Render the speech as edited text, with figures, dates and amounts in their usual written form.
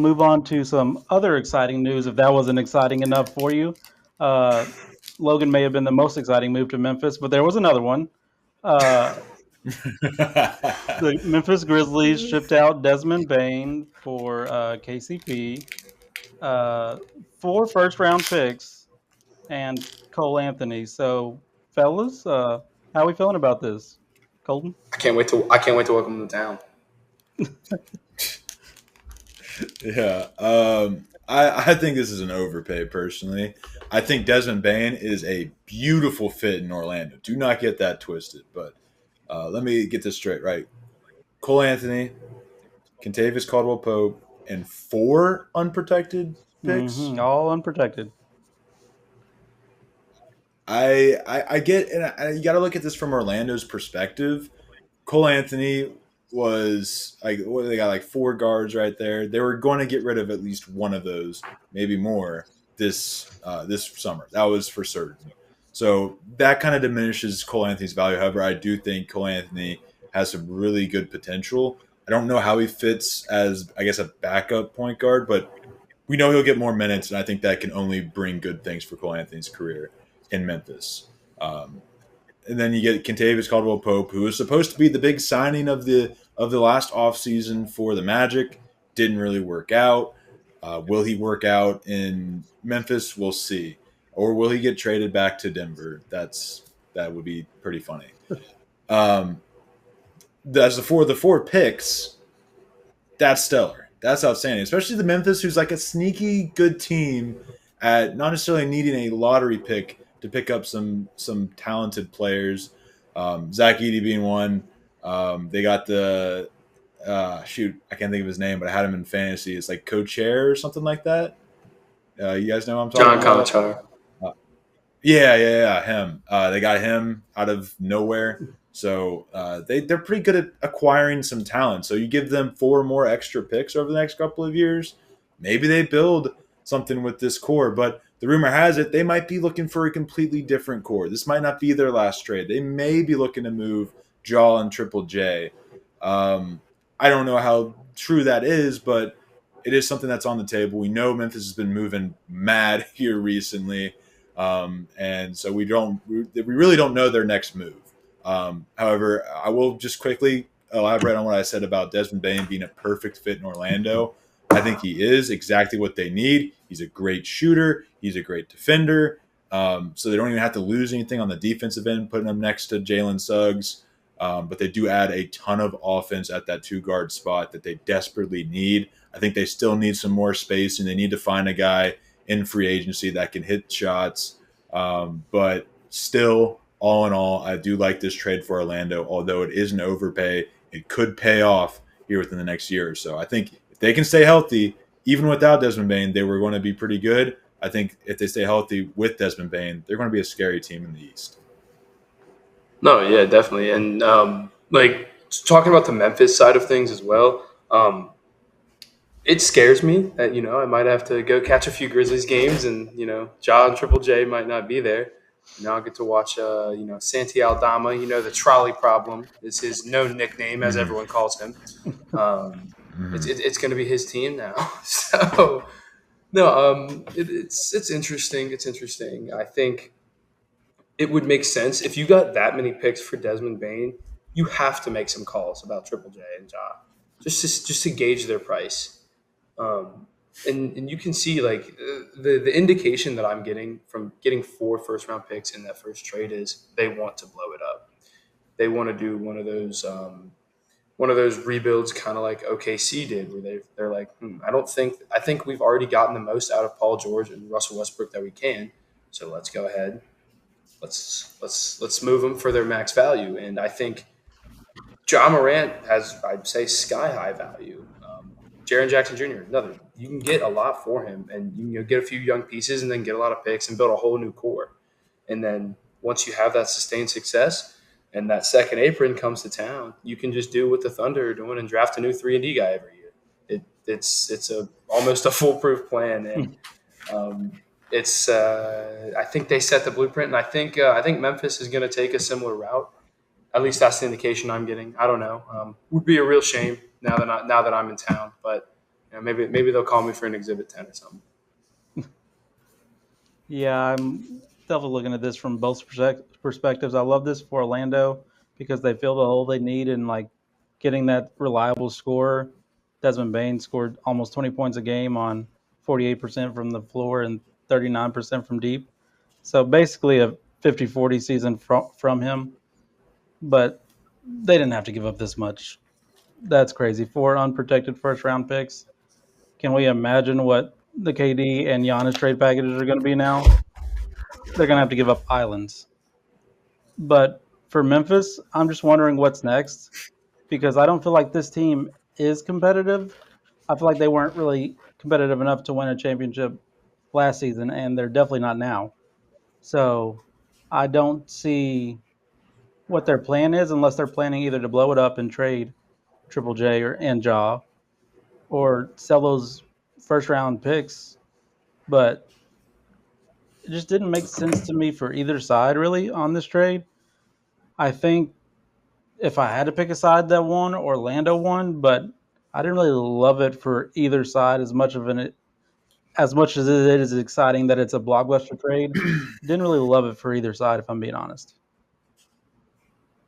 move on to some other exciting news. If that wasn't exciting enough for you, uh, Logan may have been the most exciting move to Memphis, but there was another one. Uh, the Memphis Grizzlies shipped out Desmond Bane for KCP, uh, 4 first-round picks, and Cole Anthony. So, fellas, how are we feeling about this? Colton? I can't wait to welcome them to town. Yeah. I think this is an overpay personally. I think Desmond Bane is a beautiful fit in Orlando. Do not get that twisted. But let me get this straight, right? Cole Anthony, Kentavious Caldwell Pope, and 4 unprotected picks. All unprotected. I get, and you got to look at this from Orlando's perspective. Cole Anthony was like, what, they got like 4 guards right there. They were going to get rid of at least one of those, maybe more this summer. That was for certain. So that kind of diminishes Cole Anthony's value. However, I do think Cole Anthony has some really good potential. I don't know how he fits as, I guess, a backup point guard, but we know he'll get more minutes, and I think that can only bring good things for Cole Anthony's career in Memphis. Um, and then you get Kentavious Caldwell Pope, who was supposed to be the big signing of the last offseason for the Magic. Didn't really work out. Will he work out in Memphis? We'll see. Or will he get traded back to Denver? That would be pretty funny. As the four picks, that's stellar. That's outstanding, especially the Memphis, who's like a sneaky good team at not necessarily needing a lottery pick to pick up some talented players. Zach Edey being one. They got the I can't think of his name, but I had him in fantasy. It's like Co-Chair or something like that. You guys know what I'm talking John about? Conchar. Yeah, him. They got him out of nowhere. So they're pretty good at acquiring some talent. So you give them 4 more extra picks over the next couple of years, maybe they build something with this core. But the rumor has it they might be looking for a completely different core. This might not be their last trade. They may be looking to move Jaw and Triple J. I don't know how true that is, but it is something that's on the table. We know Memphis has been moving mad here recently, and so we really don't know their next move. However, I will just quickly elaborate on what I said about Desmond Bane being a perfect fit in Orlando. I think he is exactly what they need. He's a great shooter. He's a great defender. So they don't even have to lose anything on the defensive end, putting him next to Jalen Suggs. But they do add a ton of offense at that 2-guard spot that they desperately need. I think they still need some more space, and they need to find a guy in free agency that can hit shots. But still, all in all, I do like this trade for Orlando. Although it is an overpay, it could pay off here within the next year or so. I think if they can stay healthy, even without Desmond Bane, they were going to be pretty good. I think if they stay healthy with Desmond Bane, they're going to be a scary team in the East. No, yeah, definitely. And like talking about the Memphis side of things as well, it scares me that, I might have to go catch a few Grizzlies games and, Ja and Triple J might not be there. I'll get to watch, Santi Aldama, the trolley problem is his known nickname, as everyone calls him. It's going to be his team now. So, no, it's interesting. It's interesting. I think it would make sense if you got that many picks for Desmond Bane. You have to make some calls about Triple J and Ja, just to gauge their price. And you can see like the indication that I'm getting from getting 4 first-round picks in that first trade is they want to blow it up. They want to do one of those rebuilds, kind of like OKC did, where they're like, I think we've already gotten the most out of Paul George and Russell Westbrook that we can. So let's go ahead. Let's move them for their max value. And I think Ja Morant has, I'd say, sky high value. Jaren Jackson Jr., another. You can get a lot for him, and you can get a few young pieces, and then get a lot of picks and build a whole new core. And then once you have that sustained success, and that second apron comes to town, you can just do what the Thunder are doing and draft a new 3-and-D guy every year. It's almost a foolproof plan, and I think they set the blueprint, and I think Memphis is going to take a similar route. At least that's the indication I'm getting. I don't know. Would be a real shame now that I'm in town, but maybe they'll call me for an Exhibit 10 or something. Yeah, I'm definitely looking at this from both perspectives. I love this for Orlando because they fill the hole they need in like getting that reliable scorer. Desmond Bane scored almost 20 points a game on 48% from the floor and 39% from deep. So basically a 50-40 season from him, but they didn't have to give up this much. That's crazy. Four unprotected first round picks. Can we imagine what the KD and Giannis trade packages are going to be now? They're going to have to give up islands. But for Memphis, I'm just wondering what's next because I don't feel like this team is competitive. I feel like they weren't really competitive enough to win a championship last season, and they're definitely not now. So I don't see what their plan is unless they're planning either to blow it up and trade Triple J or and Jaw or sell those first round picks. But it just didn't make sense to me for either side really on this trade. I think if I had to pick a side that won, Orlando won, but I didn't really love it for either side as much as it is exciting that it's a blockbuster trade. Didn't really love it for either side, if I'm being honest.